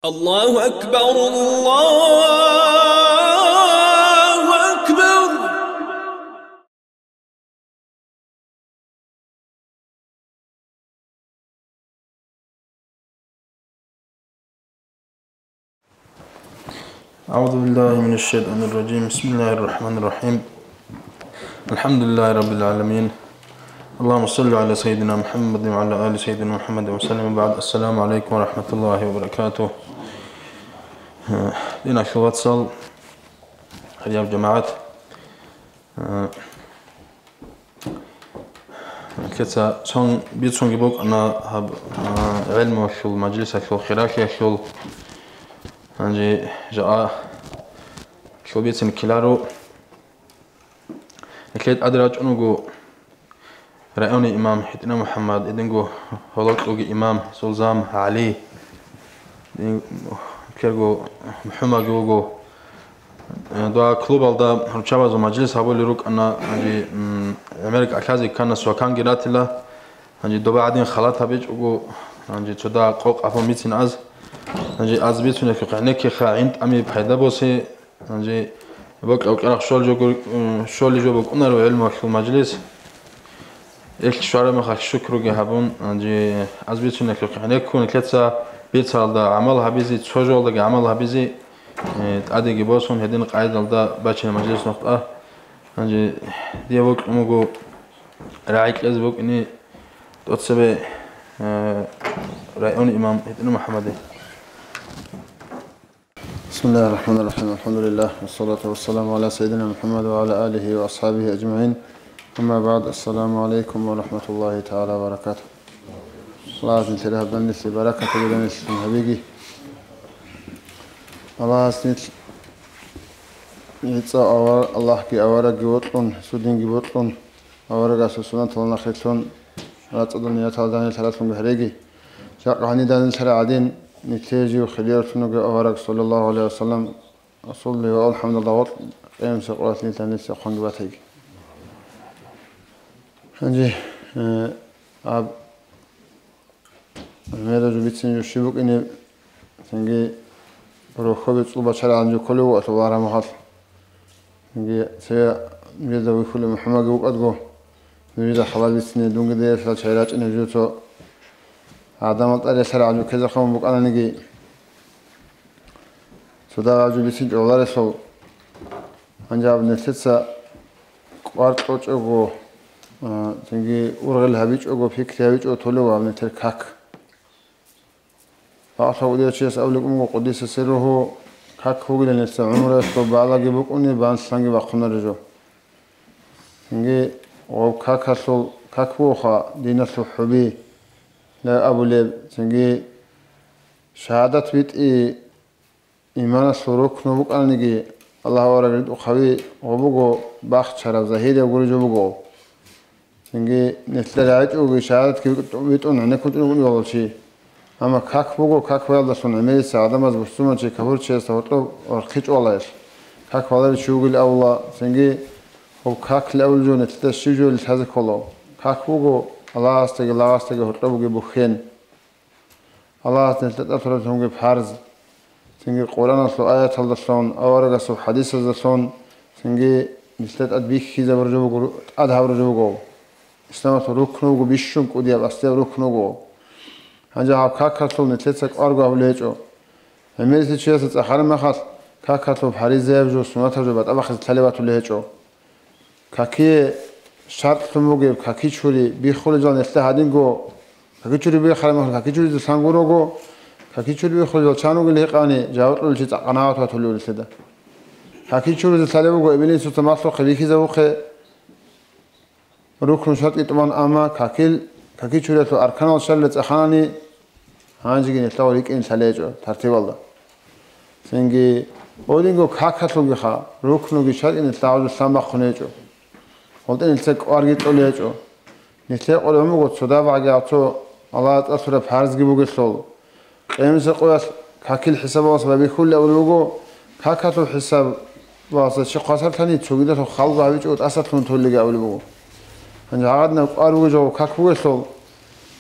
الله أكبر الله أكبر. أعوذ بالله من الشيطان الرجيم. بسم الله الرحمن الرحيم. الحمد لله رب العالمين. اللهم صل على سيدنا محمد وعلى آل سيدنا محمد وسلم. بعد السلام عليكم ورحمة الله وبركاته. لنا شوات صل يا جماعات كتا سون بيت سون جبوك أنا هب علم وشول مجلس وشول خراش وشول أنجي جاء شو بيت كلارو أكيد أدراج أنو رأوني إمام حتنا محمد إدنجو هلوك أوجي إمام سلزام علي كيرجو محمد جوجو دوا كلوب على رشاوز ومجلس هقول لروك أنا أجي أمريكا أكازي كان سوكان جرات له أجي دوا بعدين خلاط هبيج أجو أجي تدا قوق أفهم ميتين أجي بيتونه في قعنك خاينت أمي بحدا بوسي أجي بق أو كأخ شول جو بق أنا رو علم في المجلس إيش شعره مخال شكر جهبون أجي بيتونه في قعنك كون كتسا بيت على عمل هبيزي تشجع على عمل هبيزي تعدي جباسون هدين قاعد على باشين مجلس نقطة أنجي دي وقت موجو راعيك أزبوك إني تتصبح رأيوني إمام هدين محمد. بسم الله الرحمن الرحيم. الحمد لله والصلاة والسلام على سيدنا محمد وعلى آله وأصحابه أجمعين. أما بعد، السلام عليكم ورحمة الله تعالى وبركاته. الله تنتهي بنس بركة بنس هبيجي. الله سنت يتصا الله كي أورا جوتلون سودين جوتلون أورا جالس سنة طلنا خيتون لا تقدرني أتعلم ثلاثة بهريجي شاق عني دان سرع عدين نتيجي وخليل شنو أورا صلى الله عليه وسلم أصلي والحمد لله وط قيم سقوات لي تنسي خان جواتيجي هنجي أب الميدا جبتين يشبك إني تنجي روخبت صوبة شرع عن كله وأتوارا محط نجي سيا نريد ويخلي محمد وقدقو نريد حلال بسنة دون قدير فلا شعيرات إنه جوتو عدم الطريق شرع عن كذا خم بق أنا نجي سودا عجو بسنة جولار سو أنجاب نسيتسا قارت أوج أجو تنجي ورغل هبيج أجو فيك هبيج أو تولو وعمل تركاك أعطوا شيء أقولك أمو قديس سره كاك هو اللي نستعمله يسقط بعلا جبوك أني بان سانجي بقنا رجو إنجي وكاك هسول كاك هو خا دينا سحبي لا أبو لب إنجي شهادة بيت إيمان سروك نبوك أنا نجي الله ورجل وخوي وبوجو باخ شرف زهيد يقول جو بوجو إنجي نتلعب وجي شهادة كي بيت أنا نكون نقول والله شيء أما كاك بوجو كاك ويلا صنع ميل سعادة مز بسمة شيء كهور شيء استوطوا ورخيج والله كاك والله شغل أولا سنجي هو كاك الأول جو نتلاشى جو لهذا كله كاك بوجو الله استجى هرطة بوجي بخين الله نتلاشى هم بحرز سنجي القرآن سو آيات الله صون أورجا سو حديث الله صون سنجي نتلاشى أدبيك كذا برجو بوجو أدها برجو بوجو استمع ركنو بوجو بيشون كودي أستيا ركنو بوجو هنجا كاكاتو نتلتك أرجع وليجو هميز تشيء تأخر ما خاص كاكاتو بحريز زبجو سنوات جو بعد أبغى تلوات وليجو كاكي شرط تموجي كاكي شوري بيخول جان نتلا هادين جو كاكي شوري بيخال ما كاكي شوري تسانغورو جو كاكي شوري بيخول جو شانو قليه قاني جاوت ولشيء قناعات وتولي ولسده كاكي شوري تسالبو جو إبني سوتماسو خليكي زوخ ركن شرط إتمان أما كاكي شوري تو أركان وشلت أخاني هانجي نتلاوليك إن ساليجو ترتيب الله سنجي أودينغو كاكاتلوغي خا روكنوغي شاد إن نتلاول سامبا خنيجو قلت إن نتلاك أرجيت أوليجو نتلاك أوليمو قد صدا بعجاتو الله تأثر بحرزجي بوجي سول إمس قوس كاكي الحساب واسبا بيخول أولوجو كاكاتو حساب واسط شقاسر ثاني تشوجده تو خالق عبيجو تأثر ثون تولي أولوجو هنجا عادنا أروجو كاكوجي سول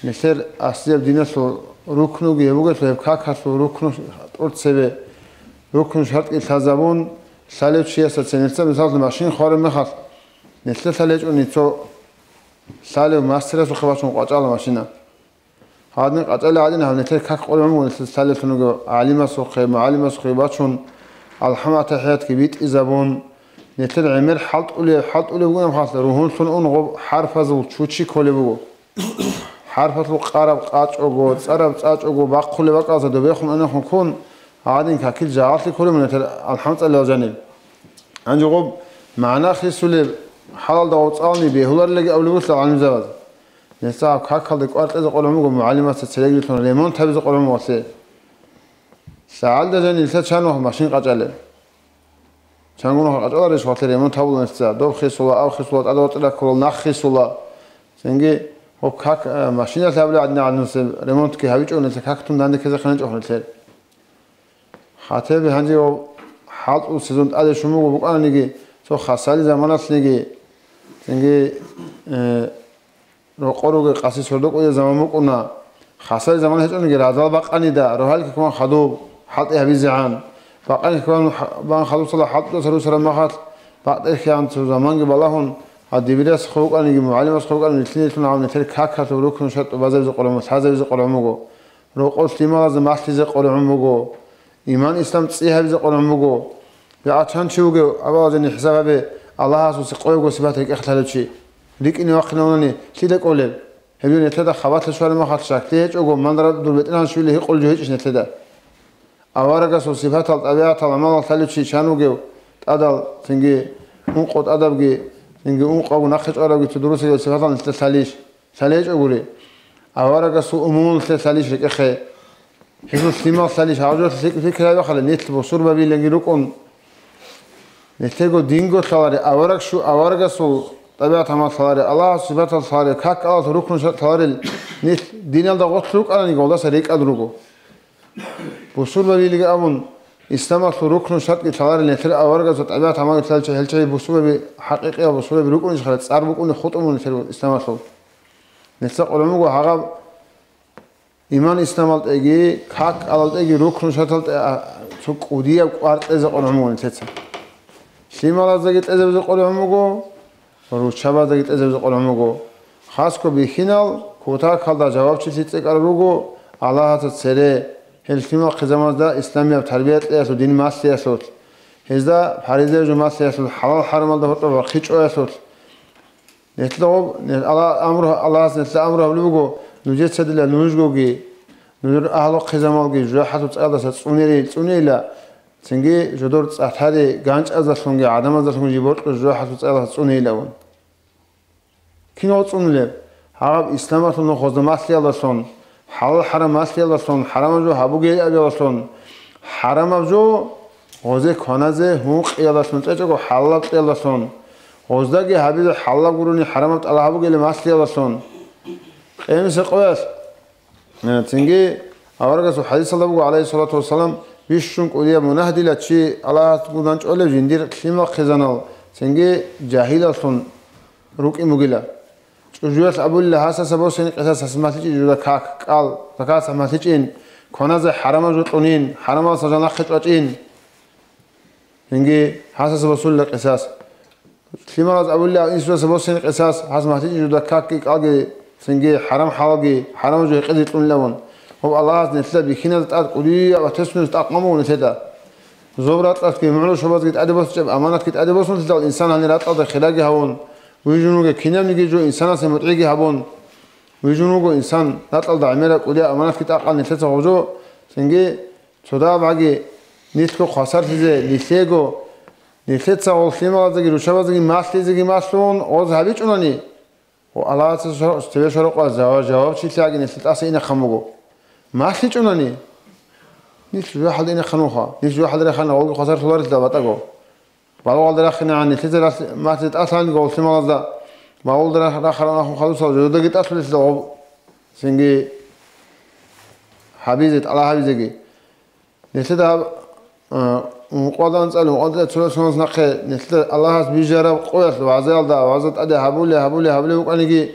نتلاك أسيب دينا سول ركنوجي يبغى تلعب كاكاسو ركنو تورتسبه ركن شرط التزامون سالج شيء سنتسا مثلا ماشين خارج مخاط نتلا سالج ونيتو سالج ماسترس وخباشون قاطع ماشينا هادن قاطع عادين هم نتلا كاك قولهم ونتلا سالج تنوجو عالم سوقي معلم سوقي باشون الحمات حيات كبيت إزابون نتلا عمر حط أولي بقولنا مخاط روحون سن غب حرف زول شوشي كولي بقول حرف القارب قاطع أوجو صرب قاطع أوجو باقول بقى دبيخون أنا خنكون عادين كاكل جاعات لكل من الحمد لله جانب عندي غب معنا خيسولي حلال دعوت آني بهولار لقي أولوس لعلم زواج نساء كاكل دك أرت إذا قلهم قم معلمات تسلق لتون ليمون تبز قلهم واسي ساعد جاني لسه شانوه ماشين قاجله شانونه قاجله ريش واتر ليمون تابل نساء دوب خيسولا أو خيسولا أدوات إلى كل نخ خيسولا سنجي هو كاك ماشين تابل عندنا عن نص ليمون كي هبيج أو نساء كاكتون عندك كذا خنج أو نساء خاطر هنجي حاط وسيزون أدي شو مو بقى نيجي سو خسالي زمانات نيجي نيجي روقروق قاسي سردوق ويا زمان مقنا خسالي زمان هيك نيجي رازال بقى نيدا روحالك كمان خدوب حاط إيه بيزعان بقى كمان بان خدوب صلا حاط سرو سر ما خاط بقى كمان سو زمان جب اللهون هدي بيدرس خوق نيجي معلم خوق نيجي الاثنين عم نترك هاك تروكن شط وبزاف زقلهم هذا زقلهم مجو روقو سليما لازم أحتي زقلهم مجو إيمان إسلام تصيح بيز قرآن مجو بعشان شوقه أبغى حسابه به الله عز وجل وسباتك اختلف شيء ليك إني وقتنا ونني شيلك أولب هبيون يتلدا خبات شوال ما خاطر شكليش أقول من درب دول بيتنا شو اللي يقول جهيش نتلدا أوارق وصفات الطبيعة العمل الثالث شيء شانو جو أدل تنجي نقط أدب جي تنجي نقط ونخش أرجع تدرس الصفات الثالث ثالث أقولي أوارق سو أمور الثالث لك أخي هذا السليمان ثالث هذا فكرة يخلي نيت بصور بابي لنجيروكون نتيجة دينغو ثالث أوارق سو طبيعة ما ثالث الله سبحانه ثالث كاك الله ركن ثالث نيت دين الله غطلوك أنا نقول ده سريك أدركه بصور بابي لجي أمون إسلام ركن شرط ثالث نتيجة أوارق سو طبيعة ما ثالث هل شيء بصور بابي حقيقة بصور بابي ركن خلاص أربك أن خطأ من نتيجة إسلام سو نتيجة علماء هذا إيمان إسلام التأجي كاك التأجي ركن شتلت سوق وديا قارت إذا قلهم نتيجة سيما لازجت إذا قلهم جو وروشابا زجت إذا قلهم جو خاص كو بخينال كوتا خالد جواب شيء تكرروا الله تسرى هالسيما خزامات دا إسلامية تربية أسود دين ما سياسات هذا حريزة جماعة سياسات حلال حرام الله هو وخيش أسود نتلوب الله أمره الله نتلا أمره بلوجو نوجد سدل نوجوجي نور أهل خزامالجي جراحة وتأذى تصونيلا سنجي جدور تأثري جانش أذى سونجي عدم أذى سونجي بورت جراحة وتأذى تصونيلا ون كينو تصونيلا عرب إسلام أصلا خزام أصلي الله صون حلال حرام أصلي الله صون حرام جو هبوجي أبي الله صون حرام جو غزة خانزة هوق الله صون تأجو حلال الله صون غزة جي هبيد حلال قروني حرام الله هبوجي لمأصلي الله صون إيه مسقواس تنجي أورجس حديث الله عليه الصلاة والسلام بيشون قولي منهدي لشي الله تقولنش أول جندير كلمة خزانة تنجي جاهلة صن روك إموجلا جوات أبو الله هذا سبب سنة قصص سمعتي جوات كاك قال فكاس سمعتي إن كنا زي حرام جوتونين حرام سجنا خطوتين تنجي هذا سبب سنة قصص كلمة أبو الله إنسوا سبب سنة قصص هذا سمعتي جوات كاك قال سنجي حرام حواجي حرام جو قدرت لون هو الله نتلا بخينة تأت قليا وتسمن تأقمه نتلا زورات أتكي معلوش شباب قد أدبس جب أمانات قد أدبس نتلا الإنسان هني لا تأذى خلاقي هون ويجونوك كينام نيجي جو إنسان سمتعيجي هبون ويجونوك إنسان لا تأذى عمله قليا أمانات قد أقل نتلا وجو سنجي صدا بعجي نتلو خسارة زي لسيجو نتلا والسلام الله زي روشوا زي ماسلي زي ماسلون أوز هبيج أناني والله تبي شرق جواب شيء تلاقي نسيت أصلا خموجو ما أصلي أناني نسيت واحد إني خنوخا نسيت واحد اللي خنا والله خسر صورة لا بتاعه والله والله خنا عن نسيت ما نسيت أصلا قول سما هذا ما والله خنا خلص جودة جت أصلا نسيت سنجي حبيزت الله حبيزك نسيت مقادن سألوا مقادن شو شلون نقى نسيت الله بيجرب قوس وعزال ده وعزت أده هبولي وقانيجي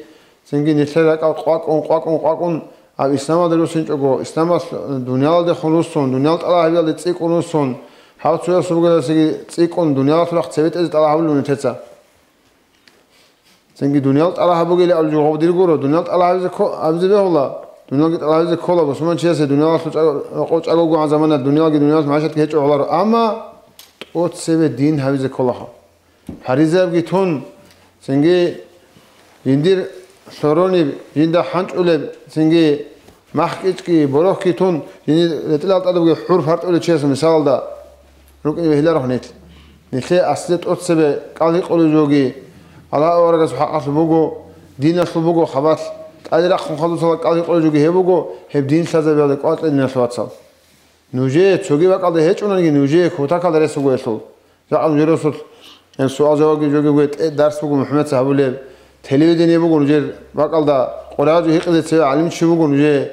سنجي نسيت قاقون أب إسلام هذا روسين جوجو إسلام دنيا هذا خلوصون دنيا الله هذا تسيقونوسون حاول تسوي سبقة تسيقون دنيا الله تسويت أزت الله حولون تتسا سنجي دنيا الله حبوا قلي أول جواب ديرجورو دنيا الله عايز به الله دنيا الله عايز كولا بس ما نشيء دنيا الله قوش أقول عن زمان الدنيا دنيا ما عاشت كهيج الله أما أوت سبب الدين عايز كلها حريزة بجتون سنجي يندير سروني يندا حنش أولى سنجي محكيت كي بروح كي تون يعني لتلا تطلب حور فرد أولى شيء مثال دا ركني بهلا روح نتلي أصلت أوت سبب قالي قولي جوجي الله أورجع سبحان الله بوجو دين أصل بوجو خباث قال رخم خلص الله قالي قولي جوجي هي بوجو هي بدين سازا بيالك قالت الناس واتساب نوجي تسوقي بقى ده هيك أنا نوجي كوتا كذا رسوا يسول زعل جرسول يعني سؤال جواب جوجي قلت درس بوجو محمد صاحب اللي تلفزيون يبغون نجير بقال دا قرآن هيك قد تسوي علم شو بقول نجير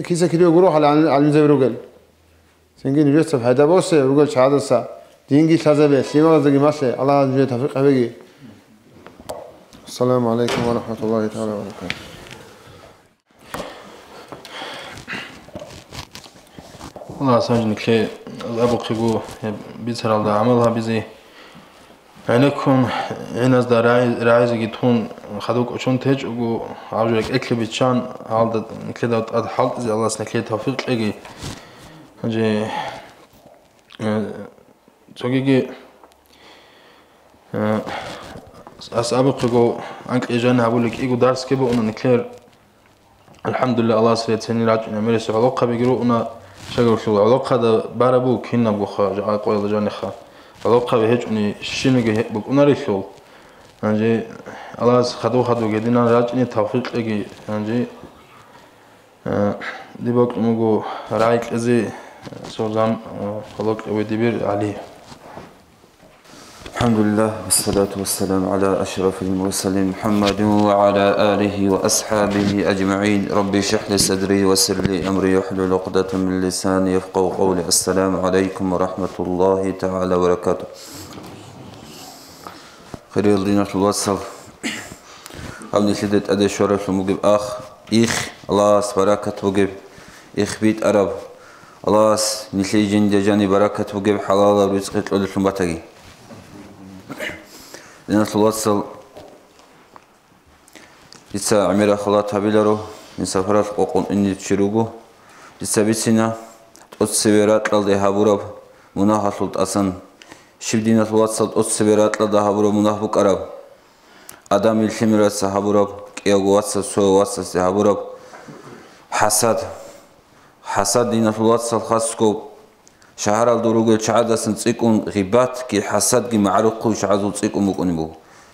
كيسة كده يقولوا على علم زي بروجل سنجي نجير سب هذا بس بروجل شهادة سا دينجي سازبه سيما زي ماسة الله نجير توفيق هبقي السلام عليكم ورحمة الله تعالى وبركاته الله سامحني كي أبو خيبو بيتر على عملها بزي عينكم عين از در رایزی گیتون خدوک اچون تج اگو عجولک اکلی بیچان حال نکلی داد اد حال از الله نکلی توفیق اگی هنجی توگی از ابو خیگو انک ایجان هبولک ایگو درس که با اون نکلیر الحمدلله الله سریت سنی راج نمیرس علاقه بگیرو اونا شگر شو علاقه دا برابو کین نبگو خا جای قوی جان خا علاقه به هیچ اونی شیمیگه بک اوناری شول انجی الله خدو گدینا راجنی توفیق اگی انجی دیباک مگو رایک ازی سوزان خلاق ودیبیر علی الحمد لله والصلاة والسلام على أشرف المرسلين محمد وعلى آله وأصحابه أجمعين ربي اشرح لي صدري ويسر لي أمري واحلل عقدة من لساني يفقهوا قولي السلام عليكم ورحمة الله تعالى وبركاته خير الدين الوصل أبني شدت أدي شرف المجيب أخ إخ الله بركة وجب إخ بيت أرب الله نسي جند جاني بركة وجب حلال ورزق الأولى بتجي الناس الوصل لسه عميرة خلاط هبيلرو من سفرات قوقون إني تشروجو لسه بيسنا أتسبيرات لدى هبورب مناهصلت أصلا شبدينا الوصل أتسبيرات لدى هبورب مناهبك أرب آدم الحميرات سهبورب كياغو وصل سو وصل سهبورب حسد دينا الوصل خاصكو شهر الدروج شعادة سنتسيكون غيبات كي حسد كي معروق شعادة تسيكون مكونيبو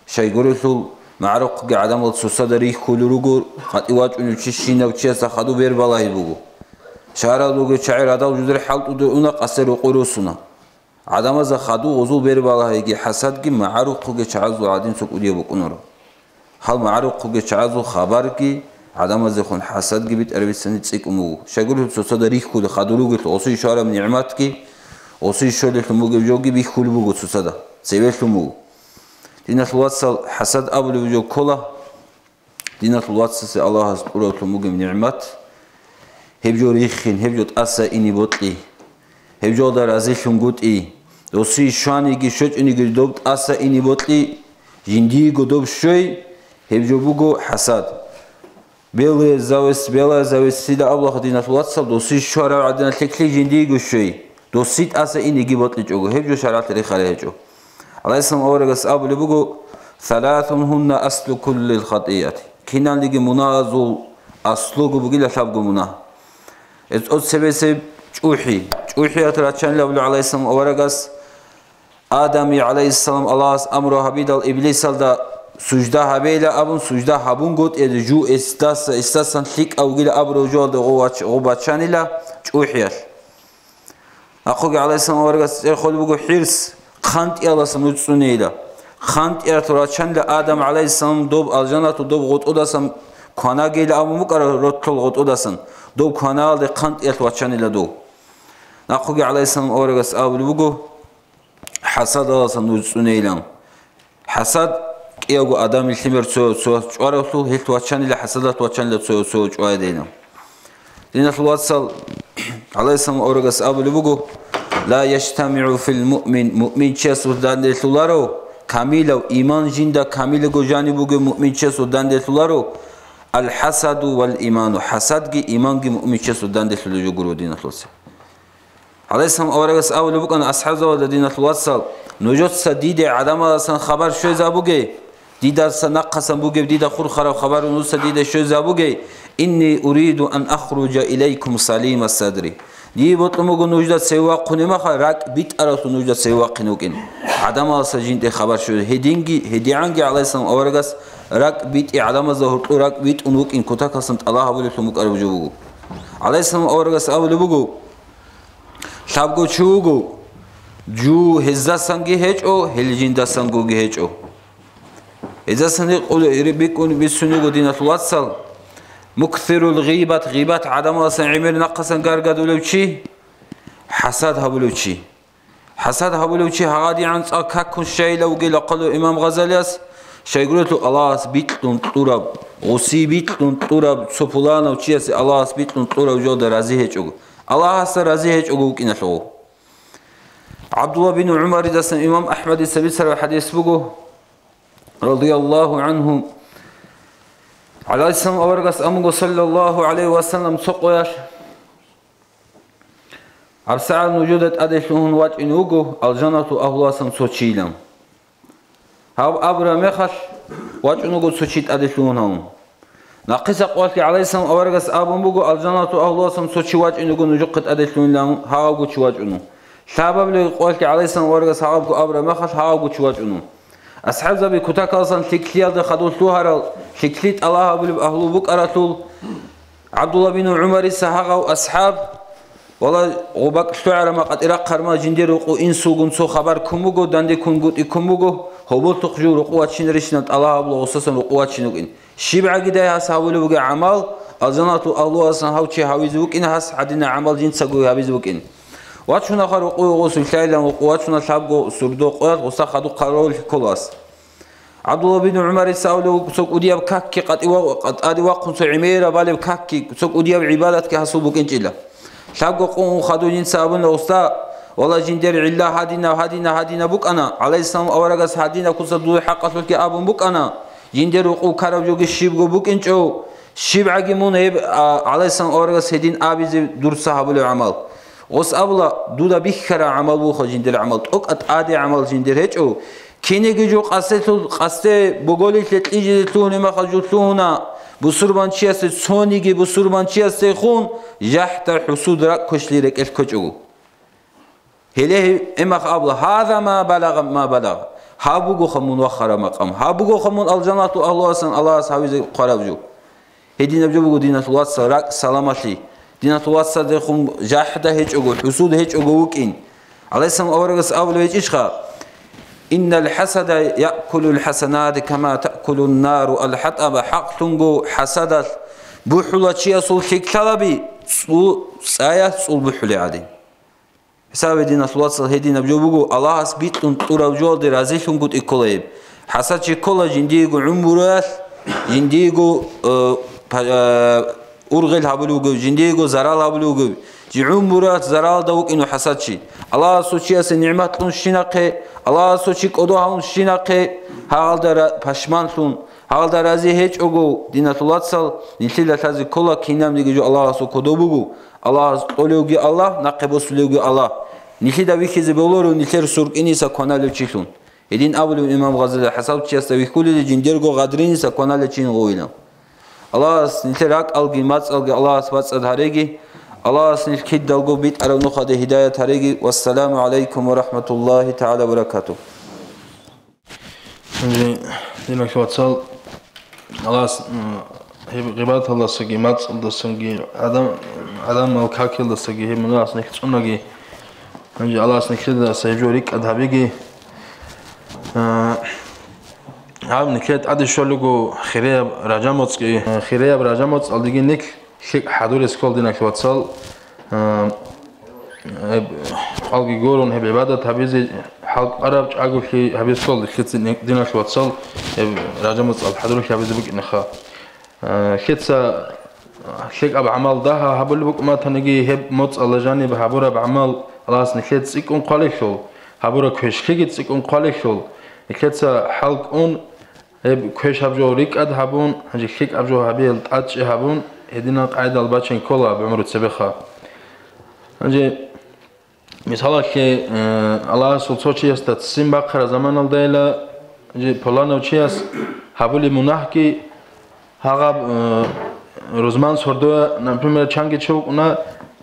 شيء يقولوا معروق كي عدم التصدري كلروجو قد يواجه إنه تشينا وتشيسا خدو بير بالله يبغو شهر الدروج شعير هذا وجدر حلط ودونا قصر وقروسنا عدم ذا خدو غزو بير بالله كي حسد كي معروق كي شعادة عادين سوق وديه بكونرو هل معروق كي شعادة خبر كي عدم زخون حسد جبت أربع سنين تسيك أمو شغله تصدري كل خدلوج توصي شارع من نعمتك وصي شغله الموجب جوجي بيخول بوجو تصدق سيبه المو دينا الوصل حسد أبو الوجو كله دينا الوصل سي الله سبحانه الموجب نعمت هبجو ريخين هبجو تأسى إني بطلي هبجو دار أزيشون قط وصي شاني جي شوج إني قدوب تأسى إني بطلي جندي قدوب شوي هبجو بوجو حسد белая зависть сида الله دينا الواتساب دوسي شارع عدنا تكلي جندي قشوي دوسيت أسا إني جيبت لجوجو هبجو شارع تاريخ عليهجو عليه السلام أورجس أبو لبوجو ثلاث هن أصل كل الخطيئات كنا لجي منازل أصله بقول شابجو منا إذ سبب جوحي أتراتشان لبلو عليه السلام أورجس آدمي عليه السلام الله أمره حبيد الإبليس الدا سجدة هبيلا أبون سجدة هبون قط إدجو استاسن ثيك أو جل أبرو جود غوباتشان لا جوحير أخوك عليه السلام ورجس يخل بقو حرس خانت يلا سموتسوني لا خانت يرتراتشان لا آدم عليه السلام دوب الجنة دوب غط أداسن كنا جل أبو مكر رتل غط أداسن دوب كنا ل خانت يرتراتشان لا دوب أخوك عليه السلام ورجس أبو بقو حسد الله سموتسوني لا حسد უტყიაგო ადამი ლიმერ ცო ჭვარალუ ჰილთ ვაჩანილა ჰასადათ ვაჩანილა ცო ჭვაედენა დინასულვასალ ალაისამ ორგას აბლიბუგო ლა яштамиу фил муъмин муъмин чесу данделуларо камилав иман жинда камилго жанибуге муъмин чесу данделуларо ал хасаду вал иману хасадги иманги муъмин чесу данделулу гуру динасулвасал алаисам оргас аблибуган асхабза динасулвасал نوجد سديد عدم أصلا خبر شو زابوجي ديدا سنقص بوجي ديدا خور خراب خبر نو سديد شو زابوجي إني أريد أن أخرج إليكم سليم الصدر دي بطلمو نوجد سواق قنما خراك بيت أرث نوجد سواق قنوكين عدم أصلا جنت خبر شو هديعنجي على اسم أورجس راك بيت عدم ظهر راك بيت أنوك إن كتاك صنت الله أولي ثمك أربجوجو على اسم أورجس أولي بوجو شابجو شوجو جو هزا سنگی هیچ او هلجین دا سنگوگی هیچ او هزا سنگی قول بيكون بسنوغو دينة الوصل مكثر الغيبات غيبات عدم أصلا عمر نقصا قارقاد ولو چي حسد هبولو چي حسد هبولو چي هغادي عن كاكون شاي لو قيل قالوا إمام غزالياس شاي قلتو الله بيتلون طورب غسي بيتلون طورب سفلانا وچياسي الله بيتلون طورب جود رازي هيچ او الله رازي هيچ او كينا لغو عبد الله بن عمر دسن إمام أحمد السبيل سر الحديث بقو رضي الله عنه على اسم أورغس أمغو صلى الله عليه وسلم سقوياش عبسعال نوجودت أدشلهن واجئن وقو الجنة أهلاسم سوچيلم هاو أبرا مخش واجئن وقو سوچيت أدشلهن هم ناقص قولك على اسم أورغس أبن بقو الجنة أهلاسم سوچي واجئن وقو نجقت أدشلهن لهم هاو قو چواجئنو شاباب لي قولك عليه السلام ورقص حقابكو أبرا مخش حقابكو تشواجعنو أصحاب زبي كتاك أصلا تكليال دي خدول توهر تكليت الله أبلي بأهلو بك أراتول عبد الله بن عمر السحاقة وأصحاب والله غبك شعر ما قد إراق قرما جندير وقو إنسو قنسو خبر كموغو داندي كنغوت إكموغو هبول تقجو رقوات شين رشنات الله أبلو غصصا رقوات شنوك إن شبع قداي هاس هاولو بقى عمال أزناتو الله أصلا هاوشي هاويزوك إن هاس حدنا عمال جنساقو هاويزوك إن واتشونا خارو غوسو شايلان واتشونا شابغو سردو قوات غوسا خدو قرول كلاس عبد الله بن عمر ساولو سوق ودياب كاكي قد ادي وقن سو عميره بالي كاكي سوق ودياب عبادتك حسبو كنجلا شابغو قون خدو جين سابن وستا والله جندر علا هادينا بوك انا عليه السلام اورغس هادينا كوسدو حقتو كي ابن بوك انا جندر وقو كارو جوغي شيبغو بوكنچو شيبعغي مون عليه السلام اورغس هدين ابيز دور صحابه عمل غس أبلا دودا بيخرا عمل بو خجندر عمل توك أتعادي عمل جندر هيج أو كيني جو قصة بقولي تلتيجي تلوني ما خجوتلونا بسربان شياس سونيجي بسربان شياس خون جحت حسود رك كشلي رك الكجو هله إما أبلا هذا ما بلغ هابوجو خمون وخرا مقام هابوجو خمون الجنة الله سن الله سحويز قرابجو هدينا بجو دينة الله سرك سلامتي دينة الوصل دخون جاحدة هيج أقول حسود هيج أقولكين على اسم أورغس أول هيج إشخا إن الحسد يأكل الحسنات كما تأكل النار الحطب حق تنجو حسدت بحولة شيء صل شيء كلابي سايا صل بحولة عادي حساب دينة الوصل هدينا بجوبو الله سبيتون طرا وجود رازيشون قد إكليب حسد شيء كله جنديجو عمرات جنديجو أرغل هبلوجو جنديجو زرال هبلوجو جعوم مرات زرال دوك إنه حسدشي الله سوتشياس نعمت لون شناقة الله سوتشيك أدوها لون شناقة هال در پشمانتون هال در ازی هیچ اوگو دینت الله سال نشیل تازی کلا کینام دیگه جو الله سو کدو بگو الله اولوگی الله نقبو سلوگی الله نشیل دوی که زبولورو نشیل سرق اینیسا کنال چیتون یدین اولو امام غزالی حساب چیاس دوی کلی جندرگو غدرینیسا کنال چین غوینا الله نشیل راک الگی مات الگی الله سبات ادهارگی الله نشیل کید دلگو بیت ارونو خد هدایت هارگی والسلام علیکم و رحمت الله تعالی و برکاته. دينك واتسال الله غيبات الله سجيمات الله سجي adam الكاكل سجي هم الله سنك تونجي نجي الله سنك كده سيجوريك أذهبيجي هم نكيت عاد الشغلكو خيريا برجامات الدقي نك شيء حضور اسكول دينك واتسال الجي جورون هب عبادة حلق عرب عقب في هبيز كل خيت دينا شو تصل راجمت الحضور في هبيز بق نخا خيتسا شيك أب عمل ده هبل بق ما تنجي هب مت الله جانب هبورة بعمل خلاص نخيت سيكون قاليشول هبورة كوش خيت سيكون قاليشول خيتسا حلق أون هب كوش هبجو ريك أد هبون هجي خيك أبجو هبيل أتش هبون هدينا قاعدة الباتشين كلها بعمر تسبخها هجي مثلا که الله سلطوچی است تسیم باخر زمان الدیلا جی پلانوچی است حبولی مناه کی هاغ روزمان سردو نمی‌پیمر چنگی چوب اونا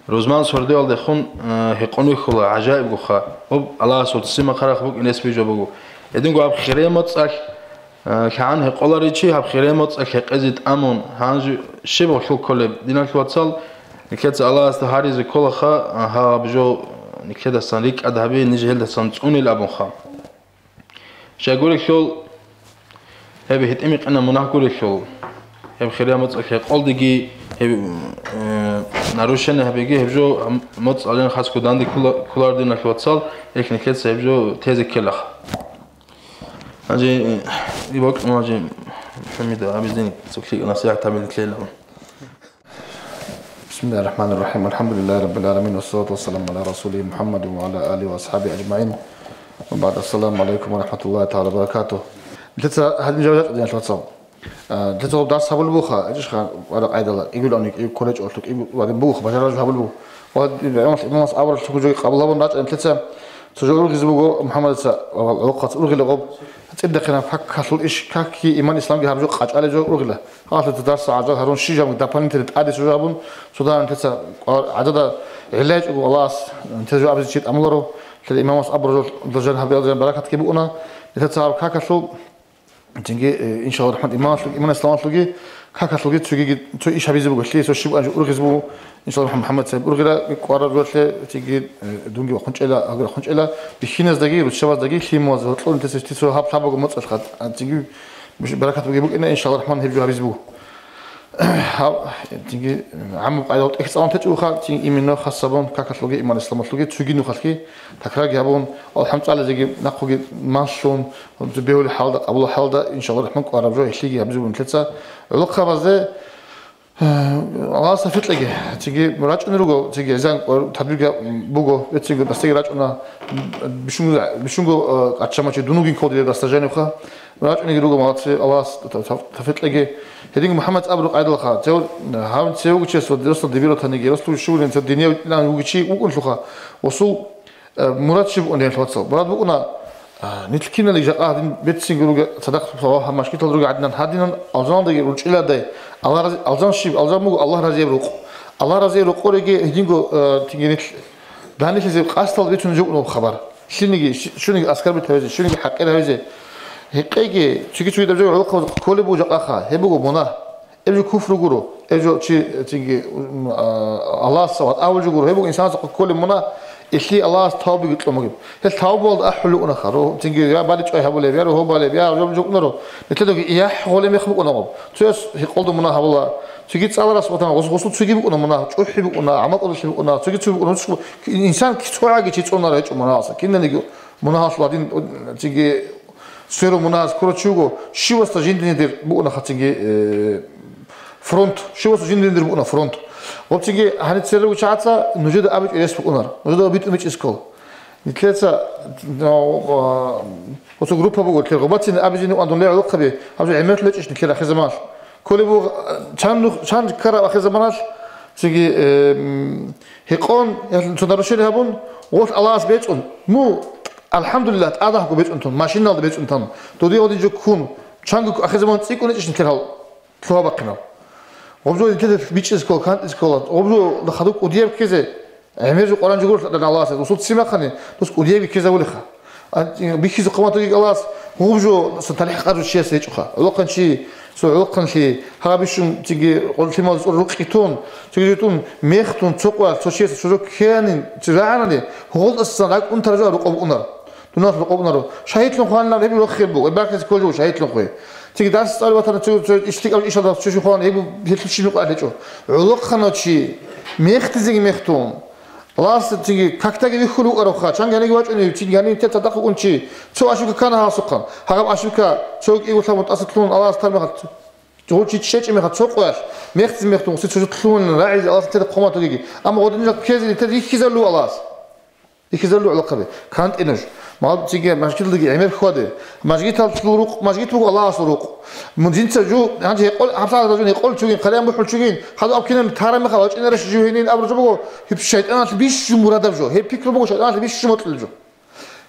روزمان سردو الده خون هقونی خلا عجایب گوخا ob الله سلطوچی مخرخ بگ این اسمی جو بگو ادین گو اب خیره متصق کان هقولاری چی اب خیره متصق هقزید امون هنج شبه خل کل دینال واتسال کت الله است هریز کل خا ها بجو نكده سانريك أذهبي نيجي هلدا سانتوني لأبون خام. شاقولك شول هبي هتأميق أنا مناقولك شول هبي خيريا متصل قول دقي هبي ناروشنا هبيجي هبجو متصل علينا خاص كودان دي كولار دينا كواتسال لكن نكده هبجو تيزي كلخ. أجي يبقى ما أجي حميدة أبيزين سوكي نصيحة تعمل كليلا. بسم الله الرحمن الرحيم الحمد لله رب العالمين والصلاة والسلام على رسوله محمد وعلى آله وأصحابه أجمعين وبعد السلام عليكم ورحمة الله تعالى وبركاته. لسه هذه مجالات يعني شو تصاب؟ لسه هو درس هبل بوخا إيش خا ورق عيد الله يقول أنك يقول كولج أو تك يقول وبعدين بوخ بس رجع هبل بوخ وهذا الناس أول شو جو قبل الله بنرجع لسه سجوا الغزبو محمد لسه وقت الغي لغب تبدأ خنا فك حصل إيش كاكي إيمان إسلام جه هبجو قاج على جو رجله خلاص تدرس عجل هرون شيء جام دابان تريد عادي شو جابون سودان تسا عدد علاج والله تجوا أبز شيء أملره الإمام أبرز درجة هبي بركة كيبونا تسا كاكسو تيجي إن شاء الله الرحمن إيمان إسلام تلقي كاكسو تيجي تو إيش هبي زبوا قلت لي سو شيء أجو رجزبو إن شاء الله محمد سيد رجلا قرار قلت لي تيجي دونجي وخنش إلى أقول خنش إلى بخينز دقيق والشباب دقيق خي موز وطلون تسو هاب حبة قمص الخد تيجي مش بركة بجيبوك إن شاء الله الرحمن هيبجو هبيزبو تيجي عم بعيد إكسام تجوا تيجي إيمانه خاصبون كاكسلوجي إيمان الإسلام تلقي تيجي نخلكي تكرار جابون الحمد لله زي ناخوجي ماشون وتبيعوا الحال أبو الحال ده إن شاء الله الرحمن قرار جو يحلي هبيزبو نتلسا الوقت بس الله سافت لقي تيجي مراجع نروجو تيجي زين تبرير بوجو تيجي بس تيجي راجعنا بشونجو أتشمع تيجي دونوجين كودي دستاجين وخا مراجع نروجو مالتي الله سافت لقي هديك محمد أبرق عيد الخا تقول هاون تسوي شيء صد درست دبيرة ثانية درست الشغل أنت الدنيا لا نوجي شيء وكل شخا وصو مراد شيء بقولنا الواتساب مراد بقولنا نتكلم اللي جاء هذين بيت سينجلوجا صدق صراحة مشكلة الرجع عندنا هذين ألزان ده يرجع إلى ده الله رزق ألزان شيء ألزان مو الله رزق يبرق الله رزق يبرق ورجع هدينجو تيجي نت بهني شيء قاستل بيتون جوكنا بخبر شو نيجي أسكر بتهوزي شو نيجي حق الهوزي هيك تيجي شوي درجة على كل بوجا آخر هبوجو منا إبجو كفر جورو إبجو شيء تيجي الله سواد أول جورو هبوجو إنسان كل منا إشي الله توبي قلت له مجيب التوبة أحلو نخرو تيجي يا بالي شوي هبولي بيا وهو بالي بيا وجب جوكنرو نتلقى إياه هولي مخبوق نقب تيجي يقولوا منا هبولا تيجي تسأل راس وطن غصب تيجي بقولنا منا شو يحب بقولنا عمل الله شو بقولنا تيجي تشوف بقولنا إنسان كسوع عاجي تيجي رأيك منا أصلا كنا نيجي منا هالصلاتين تيجي سيرو منا كرو تشوفه شو استجين ندير بقولنا خاتيجي فرونت شو استجين ندير بقولنا فرونت وبتيجي هنتسرق وشعاتها نجد أبيج إليس بقولنا نجد أبيت أميج إسكول نتلاتة وصو جروبها بقول كل غباتين أبيجين وعندهم ليه علاقة به أبيج عملت ليش إيش نكير آخر زمان كل بو كان كرر آخر زمان تيجي هيقون تدرسين هبون وقت الله أسبيتون مو الحمد لله أده هكو بيت أنتم ماشين نال بيت أنتم تودي ودي جو كون شانكو آخر زمان تيجون إيش نكير هال ثواب بقينا وبجو كده بيتش إسكول كانت إسكولات وبجو دخلوك ودياب كذا عمير جو قرآن جوور لنا الله سيد وصوت سمع خني بس ودياب كذا ولخا بيكيزو قمات تيجي الله وبجو ستلحق أرجو شيء سيجوخا لقن شيء سو لقن شيء هابيشون تيجي قلت ما رقيتون تيجي تون ميختون تقوى سو شيء سو كيانين تراعنا هو الصلاة أنت رجع رقب أنر تناس رقب أنر شهيد لهم خالنا نبي نخير بو الباقي كل جو شهيد لهم خوي تيجي درس صار وتر تيجي اشتيك أو إيش هذا شو خوان يبو بيتل شيء نقول عليه جو علق خنا شيء ميخت زي ميختون الله تيجي كاكتاجي بيخلو أروخا شان يعني جواج تيجي يعني تتدخل كونشي شو أشوفك كان هاسقا هرب أشوفك شو إيه وثلا متأسطلون الله استلمت تقول شيء شيء ما خد سوقش ميخت ميختون سيت شو تخلون راعي الله تتقوم تيجي أما غادي نجك كذا تدري كذا له الله يكذلوا على قبي كانت إنج ما تيجي مشكلة تيجي عمر خواده مشكلة تلوق مشكلة تقول الله سروق من جنس جو هذا يقول حتى هذا يقول شوين خلينا نقول شوين هذا أبكينا نتهرم مخالج إن رش جو هنين أبرز بقول هي الشيطان تبيش مراد بجو هي فكرة بقول الشيطان تبيش مطل جو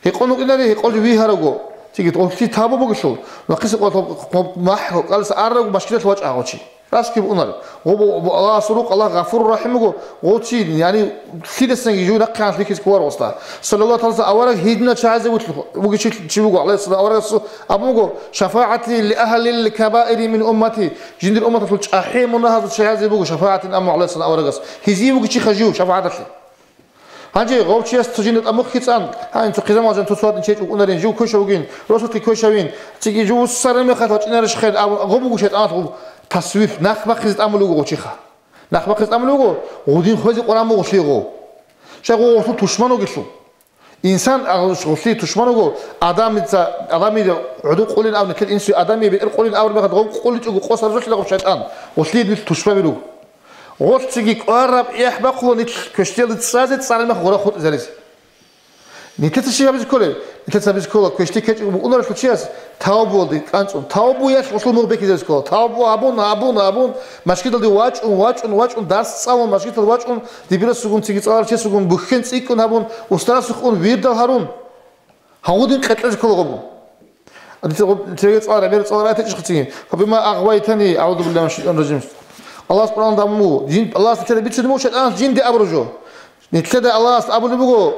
يقول نقول إنه يقول بيه هرجو تيجي تقول في تابو بقول شو نقص قال ما قال سأرجو مشكلة الوجه عوشي راس كيف قلنا الله سروق الله غفور رحيم جو وتشي يعني كده سنجيجو نقع في كيس كوار وسطا صلى الله عليه وسلم أورك هيدنا شعزة وتلو شيء بقول عليه الصلاة أورك أبوجو شفاعتي لأهل الكبائر من أمتي جند الأمة تقول أحيم هذا شعزة بقول شفاعة أم عليه الصلاة أورك هزي بقول شيء خجيو شفاعتي هنجي غوب شيء استجنت أمك كيسان هاي أنت قدام عشان تصوات نشيت وقلنا رنجو كوشوين راسك كوشوين تيجي جو السر خاطر نرش خير غوب بقول شيء أنت تصويف نخبة خزت أملوجو وشيخة نخبة خزت أملوجو ودين خوزي قرآن مغشيغو شغو وصل تشمنو قشو إنسان أغشي تشمنو آدم عدو قولين أو نكل إنسي آدمي بير قولين أو بيخد غو قولي تقول قصر رجل لغو شيطان وصليد مثل تشمنو غوش تيجي قرب يحبقو كشتيل تسازي تسالي مخ غورا خود زريز نيتت الشيء بيز كله نيتت بيز كله كشتي كش وقلنا شو شيء تاوبو دي كانشون تاوبو ياش وصل مو بيكي زي كله تاوبو أبون مشكلة دي واج درس سامون مشكلة واج دي بيرس سكون تيجي صار شيء سكون بخن سيكون هبون وستار سكون ويرد هارون هودين قتلش كله غبون تيجي صار بيرس صار تيجي ختين فبما أغويتني أعوذ بالله من الشيطان الرجيم الله سبحانه وتعالى جين الله تعالى بيتشدمو شيطان جين دي أبرجو نتلدى الله أبو نبغو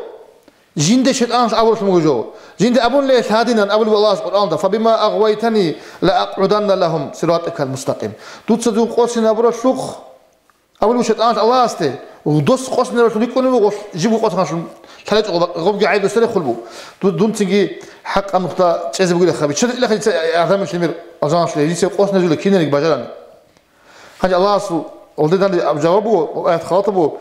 جين دي شيطان أبرج موجو جين دي أبون ليه هادينا أبو الله سبحانه وتعالى فبما أغويتني لأقعدن لهم صراطك المستقيم توتصدو قوسنا أبرج شوخ أبو شيطان الله أستي ودوس قوسنا رسول يكون يبغو جيبوا قوسنا شو ثلاث غب قاعد يسري خلبو دون تيجي حق النقطة تجذب يقول خبي شد إلا خلي أعظم الشمير أزانش ليه يصير قوسنا جل كينك بجران حاجة الله سو ولدنا جوابه خاطبه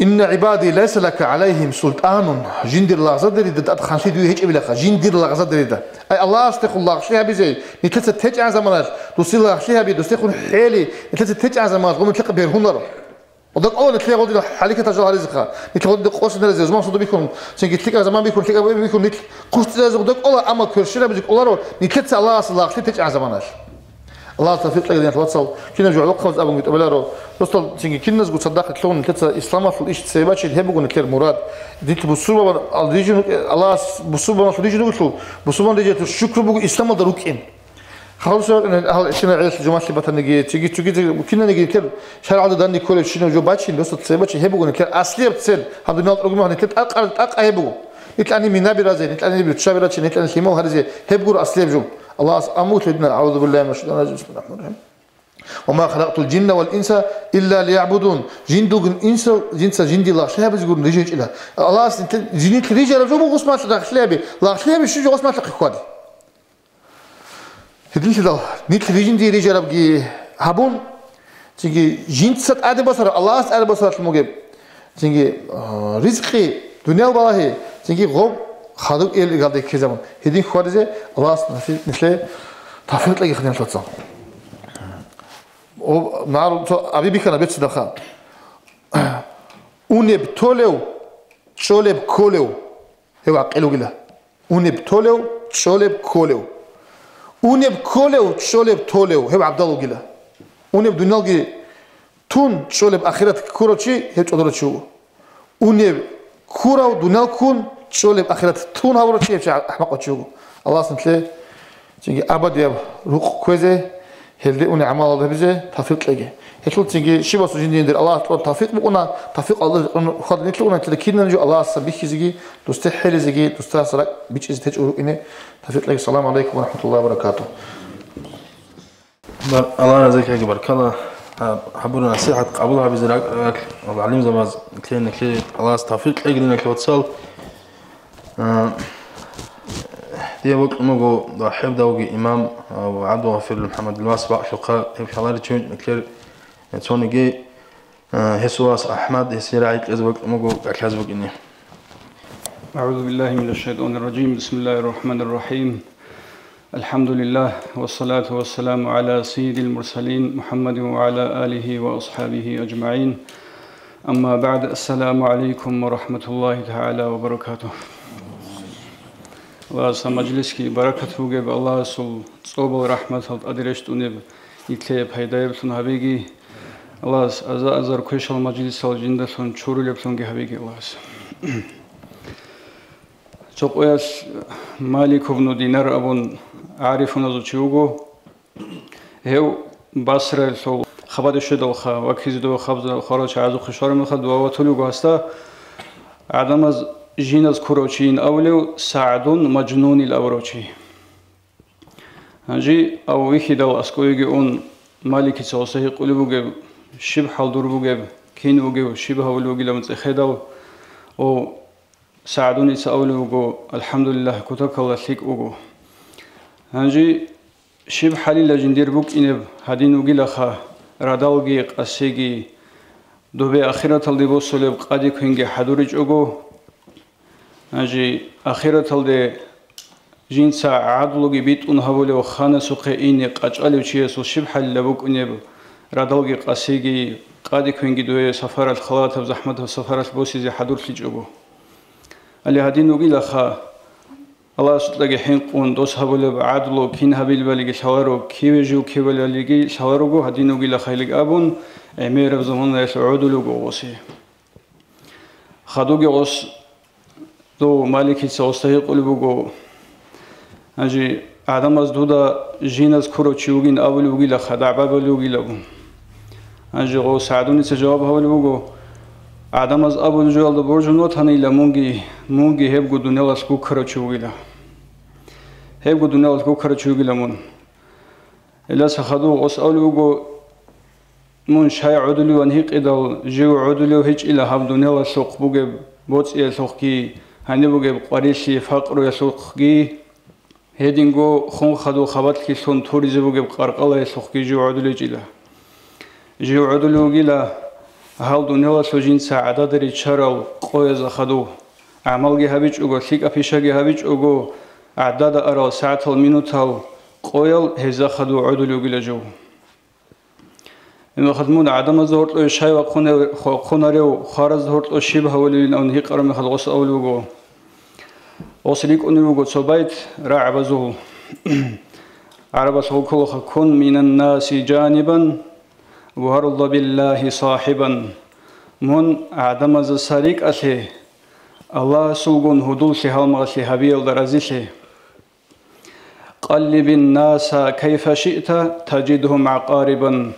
إن عبادي ليس لك عليهم سلطان جندر الله صدري ده خانشي دو هيك بلا جندر الله صدري ده أي الله استخ الله شيها بزي نتلت تجع زمانات دوسي الله شيها بي دوسي خون حيلي نتلت تجع زمانات قوم تلقى بين هنر وده أول تلاقي قولي حالك تجعل رزقها نتلاقي قولي قوس نرزق زمان صدق بيكون سنجي تلاقي زمان بيكون تلاقي بيكون نت قوس رزق ده الله أما كرشنا بيجي الله رو نتلت الله الله شيء تجع زمانات الله توفيق لك دينك وصل كنا جوع لقوز أبو قلت أبلارو وصل سنجي كنا زود صدق كلون كتسا إسلام في الإيش تسيباتش الهبو قلنا كير مراد ديت بصوبة الرجل الله بصوبة ما الرجل قلتوا بصوبة الرجل الشكر بقول إسلام دروكين خلاص إن هال شنو عيش الجماعة اللي بتنجي تيجي كنا نجي كير شارع عدد دني كل شنو جو باتشين وصل تسيباتش الهبو قلنا كير أصلي بتصير هذا الناس رقمه هني كير أق هبو نتلاني من نبي رازين نتلاني بتشابرات نتلاني خيمه هذا هبو أصلي بجو الله أموت لدنا أعوذ بالله من الشيطان الرجيم بسم الله الرحمن الرحيم وما خلقت الجن والإنس إلا ليعبدون جندو إنس جنس جندي الله شيء بس يقول رجع إلى الله جنيت رجع رجوع غصما تلاقي خلابي لا خلابي شو غصما تلاقي خوادي هديك ده نيت رجندي رجع ربجي هبون تيجي جنس أدي بصر الله أدي بصر المجيب تيجي رزقي دنيا والله تيجي غوب خادم إيه قال ذيك زمان هدين خوارزة الله مثله تفرط لقي خدين شو تصام ونعرف أبي بيكنا بيت صدقة ونبتولو شولب كولو هو عقله قله ونبتولو شولب كولو ونبكولو شولب تولو هو عبد الله قله ونبدونالجي تون شولب آخرت كوروشي هيك أدرى شو ونبكورو دونالكون شولب آخرت تون هاورو شيء أحمق وشوقه الله سنتله تيجي أبد يا روح كويسة هلدي أني عمل الله بيجي توفيق لقيه هيكل تيجي شيء بس وجين دير الله توفيق بقولنا توفيق الله خد نتلقونا تلكينا نجو الله سبيك زيجي تستحيل زيجي تستحسرك بيج إذا تجوا إني توفيق لقي السلام عليكم ورحمة الله وبركاته الله يجزاك يا بارك الله حبونا نصيحة قبولها بزراك وعلم زمان كلين كلي الله توفيق لقي لنا كوتصل دي وقت مجو ضحيب دوجي إمام وعدو في محمد الواسع شقاء في حوالي تشون كلير توني جي هسواس أحمد هسيرايك أزوج مجو أكازوج إني. أعوذ بالله من الشيطان الرجيم. بسم الله الرحمن الرحيم. الحمد لله والصلاة والسلام على سيد المرسلين محمد وعلى آله وأصحابه أجمعين. أما بعد، السلام عليكم ورحمة الله تعالى وبركاته. الله سمجلس كي بركته جب الله سل صوب رحمة أدرشت ونب يتلي بهداية بسون هبيجي الله أزار كويش المجلس الجندة سون شورو لبسون جهبيجي الله. شقياس مالك بن دينار أبون عارفون زوجيوجو هو بصرة سو خبر الشدة خا وكيز دو خبز خارج عزو خشار من خد وواتلو جاستا عدم از جينز كروچين أولو سعدون مجنون الأوروچي هنجي أو ويكي دل أسكويجي أون مالك سوسه قلبوجي شبه حلدوربوجي كينوجي شبه أولوجي لمن تخدل أو سعدون يسأولوجو الحمد لله كتك الله ثيك أوجو هنجي شبه حليل لجندير بوك إنب هدينوجي لخا رادالجي قسيجي دوبي آخرة الدبو سلب قادي كينجي حدورج أوجو هنجي آخرة الد جنسا عدلوجي بيت أنهولي وخانة سوقي إني قاجالي وشيسو شبه حليل بوك إنب رادالجي قسيجي قادي كينجي دوبي سفارة الخلاط وزحمة سفارة بوسيزي حدور فيج أوجو اللي هدينوجي لخا الله سطلقي حين قون دوس هبول بعدلو كين هبيل بالي شوارو كيوجو كيولاليجي شوارو هدينوجي لخيلك أبون أمير بزمان يسعود لوجو وصي خدوجي وص دو مالكي سوستي قلبوجو أجي عدم أزدودا جينز كروتشيوجين أولوجي لخدع بابلوجي لبون أجي غو سعدوني تجاوب هولوجو عدم از ابو جوال برجنو تاني لمونجي هبغو دنيا سكو كرچوغيلا هبغو دنيا سكو كرچوغيلا مون الا سخدو اسالوغو مون شاي عدلو ونهيق ادل جو عدلو هيج الى هب دنيا سوق بوغ بوص يسوقي هاني بوغ قريشي فقر يسوقي هيدينغو خون خدو خبات كي سون توريزي بوغ قرقلا يسوقي جو عدلو جيلا جو عدلو جيلا هل دنيا سوجين سعادة دري شرال قوي زخدو عمل جهبيج أوجو ثيك أفيشة جهبيج أوجو عدد أرال ساعة المينوتال قويل هزا خدو عدل يوجي جو إنه خدمون عدم زهرت أو شيء وخناريو خارج زهرت أو شبه ولين أو نهيك أرمي خلص أول يوجو وصليك أن يوجو صبيت راعب زهو عرب سهو كل خكون من الناس جانبا وهرض بالله صاحبا من عدم السريك أسه الله سوغون هدول سهام أسه هبيل درزيسه قلب الناس كيف شئت تجدهم عقاربا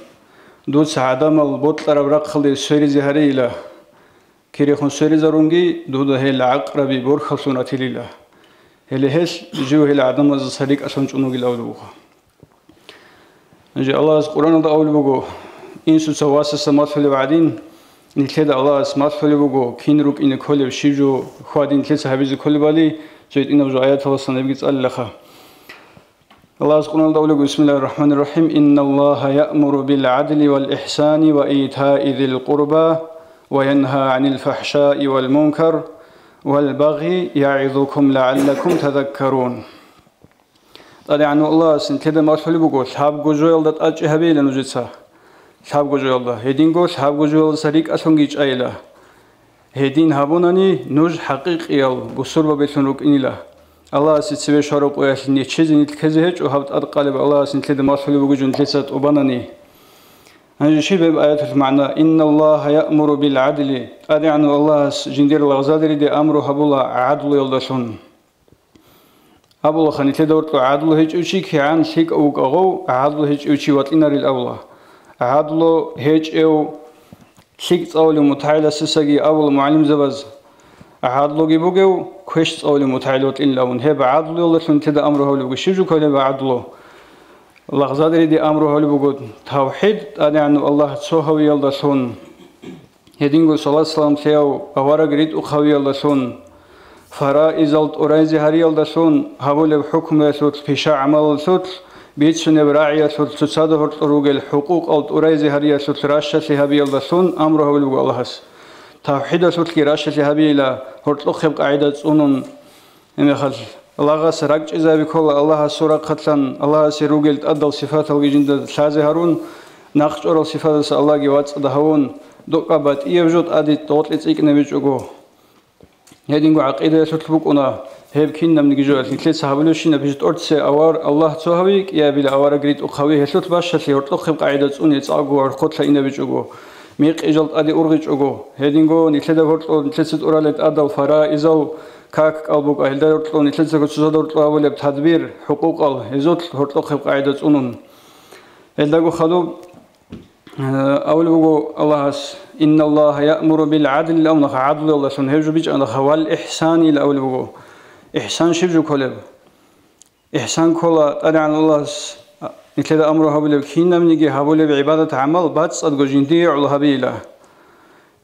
دوس عدم البطل ربرقل سوري زهريلا كيريخون سوري زرونجي دود هي العقرب برخصونة لله هل هش جو هل عدم السريك أسنجونو الأولوها نجي الله القرآن ده أول بقول إنسو سواس السمات فلي بعدين نتلد الله سمات فلي بقول كين روك إن كل وشيجو خوادين تلت سحبيز كل بالي جيت إن بجو آيات الله صنع بيجت الله الله سبحانه وتعالى بسم الله الرحمن الرحيم إن الله يأمر بالعدل والإحسان وإيتاء ذي القربى وينهى عن الفحشاء والمنكر والبغي يعظكم لعلكم تذكرون. طبعا الله سنتلد ما فلي بقول حاب جوجل دت أجي هبيل نجتها شاب جوجل هدينغو شاب جوجل سريك أسونجيج أيلا هدين هابوناني نوج حقيقي بصور ببيتونك إنيلا الله سيتسوي شارق وياسني تشيزني الكزهج وهبط أرقالب الله سنتلد ما فلي بقول تلسات وبناني هنجي شيء بآيات المعنى إن الله يأمر بالعدل أدعنا الله جندير الغزادر دي أمره هبولا عدل يلدسون هبولا خاني تدورت عدل هج أوشي كيان سيك أوك أغو عدل هج أوشي واتلنا للأولا عدلو هج أو سيك أولي متعالى سساقي أول معلم زبز عدلو جيبوجو كويش أولي متعالى واتلنا لون هب عدلو يلدسون تدا أمره هلو شيجو كلي عدلو لغزادر دي أمره هلو بقول توحيد أدعنا الله تسوه يلدسون هدينغو صلى الله عليه وسلم سيو أورا قريد أخوي يلدسون فرائز الأوريزي هري يلدسون هبول بحكم يسوت فيشا عمل سوت بيتسون براعية تصادف الروجل حقوق أو توريزي هرية راشة لهبي الله ثون أمره ولو الله هس توحيد سوتكي راشة لهبي لا هرتلخ قاعدة أنون إن خل الله غس رجع إذا بكل الله سورة قتلا الله سيروجل تأدل صفات الجند ثلاثة هارون نقش أول صفات الله جوات دهون دقبات يوجد أدي توتلت إيك نبيجوجو هذين عقيدة سوتلبوكنا هب كنا من جوال نتلت صحابلوشين بيجت أرتس أوار الله تهويك يا بلا أوار قريت أخوي هسوت باش هسي هرتلخ قاعدة أني تعجو أرخطلا إن بيجوجو ميق إجلت أدي أرغجوجو هذين جو نتلت هرتلو نتلت أورالت أدل فرا إزاو كاك أبوك أهل هرتلو نتلت كتشزاد هرتلو أول بتدبير حقوق ال هزوت هرتلخ قاعدة أنون هذا خدو أول بقول الله إن الله يأمر بالعدل أو نخ عدل الله سن هجو بيج أنا خوال إحسان إلى أول بقول إحسان شبجو كلب إحسان كلا أدعى الله نتلد أمره هبل كينا من يجي هبل بعبادة عمل باتس أدقو جندي على هبيله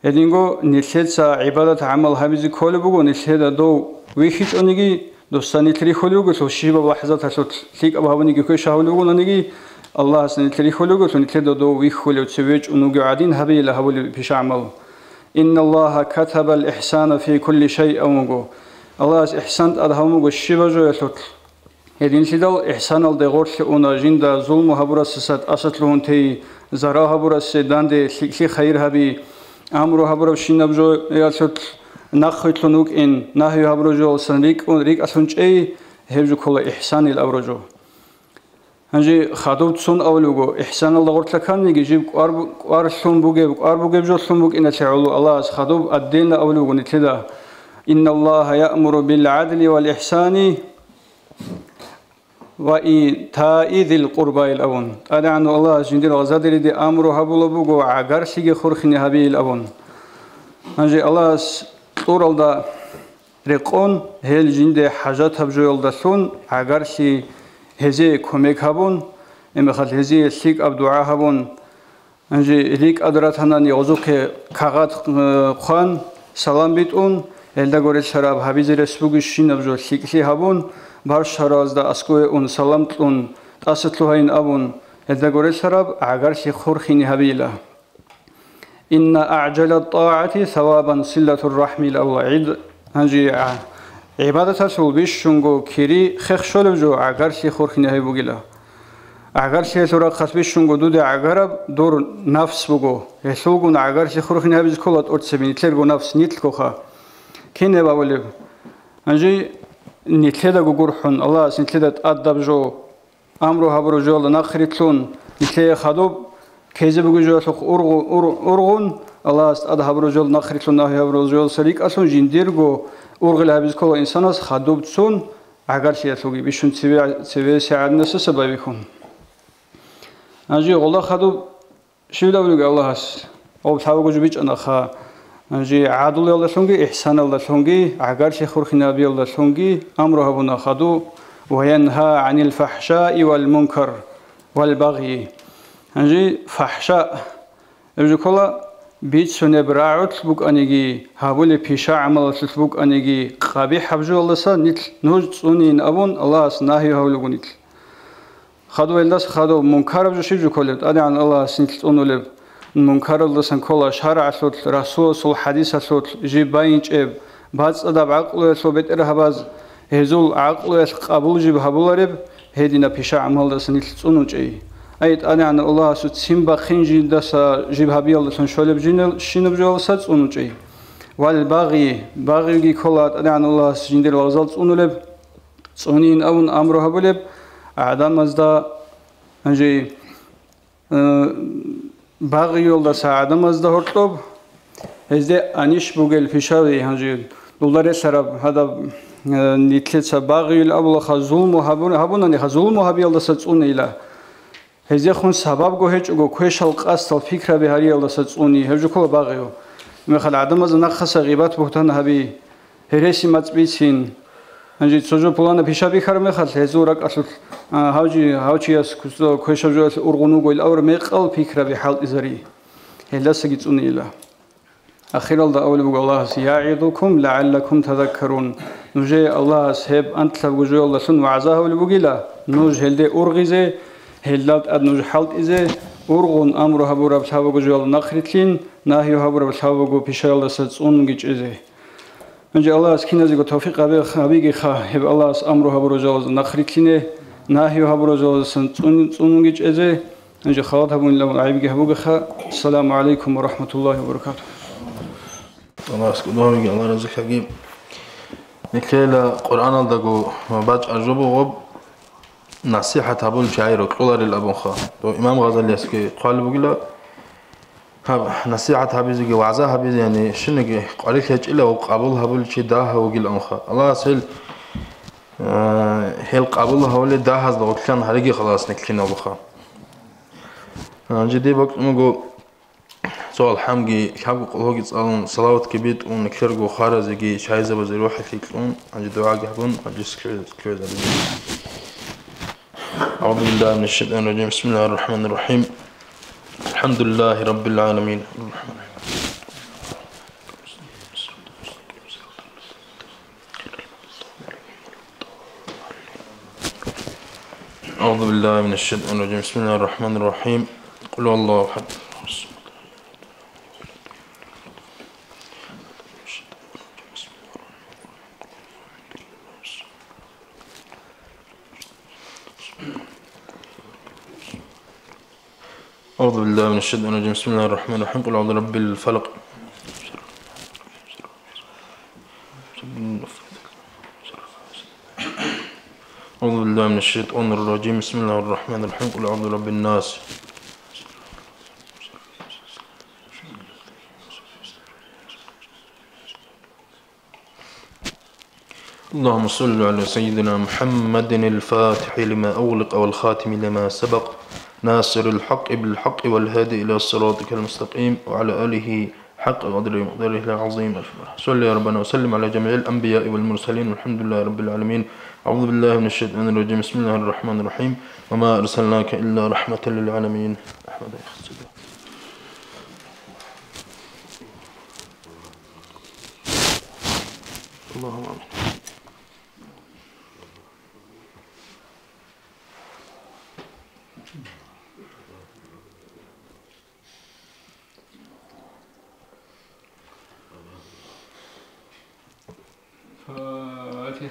هدينغو نتلد سا عبادة عمل هبيز كل بقول نتلد دو ويخيش أنيجي دوستان نتلي خلوقه سو شيبة لحظات هسوت ليك أبو هبنيجي كويش هبلوقو نيجي الله سنتلي خلوقه سنتلد دو ويخلو تسويج أنوجي عادين هبيله هبل بيش عمل إن الله كتب الإحسان في كل شيء أمغو الله إحسان أدهمغو الشيبة جو يسوت هدين سيدال إحسان الدغورش أنا جندا ظلم هبرس سات أسد لهن تي زرا هبرس داند لي خير هبي أمر هبرس شينب جو يسوت نخيت لنوك إن نهي هبرجو سنريك ونريك أسنج أي هبجو كل إحسان الأبرجو هنجي خدوت سون أولوجو إحسان الدغورش لكان نيجي جيب قارسون بوجي جو سون بوج إن تعلو الله خدوب الدين أولوجو نتلا إن الله يأمر بالعدل والإحسان وإيتاء ذي القربى الأون أدعى أن الله جندل غزادر دي أمر هبول بوجو عجر سيجي خرخني هبي الأون أنجي الله طور الدا رقون هل جند حاجات هبجو الدسون عجر سي هزي كمك هبون إما خل هزي سيك أبدعاء هبون أنجي ليك أدرات هنان يغزوك كغات خان سلام بيتون هل دعوري شراب هبي زي رسبوجي شين أبجو سيك سي هبون بار شراز دا اسكوي اون سلامت اون تاسطلوهين ابون هذا غوري شراب عغار شي خورخيني هبيلا ان اعجل الطاعه ثوابا صله الرحم الاوعد هنجي عبادة سول بيشونغو كيري خخشول جو عغار شي خورخيني هبوغيلا عغار شي سورا خسبيشونغو دود عغارب دور نفس بوغو يسوغون عغار شي خورخيني هبيز كولات اورتسبين تلرغو نفس نيتلكوخا كينه باولب هنجي نتلدا غورحون الله سنتلدا أدب جو أمره هبرو جو لناخريتلون نتلي خدوب كيزب جو سوق أرغون الله أد هبرو جو لناخريتلون نهي هبرو جو سريك أصلا جنديرغو أرغل هبز كل إنسانس خدوب تسون عقار شيء سوقي بيشون سوي سعد نفس سبب يكون أجي الله خدوب شو داولو الله هس أو بتحاول جو بيج أنا خا أجي عادل الله سونجي إحسان الله سونجي عقار شيخ خرخنا بي الله سونجي أمره بنا خدو وينهى عن الفحشاء والمنكر والبغي أجي فحشاء أجي كلا بيت سنة براعت بوك أنيجي هابولي بيشاء عمل بوك أنيجي قبيح حبجو الله سا نتل نوج سونين أبون الله سناهي هاولو نتل خدو الله خدو منكر بجو شيء جو كله أدي عن الله سنتل أنو لب منكر الله سن كلا شرع صوت رسول صل حديث صوت جباين جب بعض أدب عقل صوبت إرهباز هزول عقل قبول جب هبول رب هدينا بيشاء عمل الله سنتل أنو جاي أيت أنا عن الله سوت سيمبا خنجي دسا جب هبي الله سن شولب جنل شينب جو سات أنو جاي والباغي باغي كلات أنا عن الله سجندل وغزلت أنو لب صونين أون أمره هبولب عدم مزدا أنجي باغي يولدا سعادة مزدا هرطوب هزده أنيش بوغل فيشاوي هنجي دولار سراب هذا نتلت باغي الأول خزول هبون أني خزول مهبي يولدا ساتسون إلى هزده خون سبب جوهج جو كويش القصد الفكرة بهاري يولدا ساتسوني هرجو كل باغيو مثل عدم مزدا نخس غيبات بهتان هبي هرسي متبيتين هنجي تسوجو بلان فيشابي خرم خل هزورك أصل هاوجي أس كويش جو أرغنو قول أور ميقال فكرة بحال إزري هلا سجتون إلى أخير الله أول بقول الله يعظكم لعلكم تذكرون نجي الله سهب أنت لبجو الله سن وعزاه ولبقيلا نوج هلدي أرغزة هلدات أد نوج حلت إزة أرغون أمر هبورا بسحابو جوال نخرتلين ناهيو هبورا بسحابو بيشال ستصون جيج إزة نجي الله سكينة زيغو توفيق أبيغي خا هب الله أمر هبورا جوال نخرتلين ناهيو هبورا جوال ستصون جيج إزة نجي خالد هبون لو عيبغي هبوغ خا السلام عليكم ورحمة الله وبركاته الله سكدومي الله رزق حكيم نكيلا قرآن الدقو باج أرجبو غب نصيحة هبول شاعر وكلار الأبوخا إمام غزالي يسكي قال بقولا نصيحة هبيزي وعزا هبيزي يعني شنو قالك هيك إلا وقابل هبول شي داها وقيل أنخا الله سهل هيل قابل هولي داها زدو كان هرقي خلاص نكلينا بخا جدي بقى مقول سؤال حمقي كابو قلوقي تسألون صلاوات كبيت ونكرقو خارزي شايزة بزي روحي كيكلون عندي دعاء قهبون عندي سكريز أعوذ بالله من الشيطان الرجيم بسم الله الرحمن الرحيم الحمد لله رب العالمين أعوذ بالله من الشيطان الرجيم بسم الله الرحمن الرحيم قل هو الله أحد أعوذ بالله من الشيطان الرجيم بسم الله الرحمن الرحيم قل أعوذ برب الفلق أعوذ بالله من الشيطان الرجيم بسم الله الرحمن الرحيم قل أعوذ برب الناس اللهم صل على سيدنا محمد الفاتح لما أغلق والخاتم لما سبق ناصر الحق بالحق والهادي إلى صراطك المستقيم وعلى آله حق قدره ومقداره العظيم صل يا ربنا وسلم على جميع الأنبياء والمرسلين والحمد لله رب العالمين أعوذ بالله من الشيطان الرجيم بسم الله الرحمن الرحيم وما أرسلناك إلا رحمة للعالمين أحمد اللهم آمين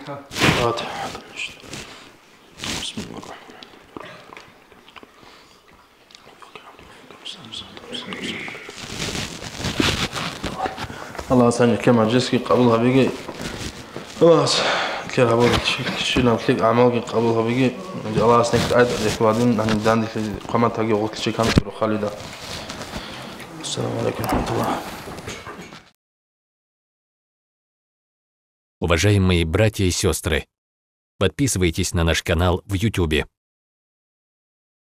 فاتحة بسم الله الرحمن الرحيم الله ساني كما جسكي قبلها بيجي خلاص كلها بقول شيلهم كل أعمالك قبلها بيجي الله سنك تعد بعدين نحن عندك قامت هاجي وقت شيء كانت خالدة السلام عليكم ورحمة الله. Уважаемые братья и сестры, подписывайтесь на наш канал в YouTube.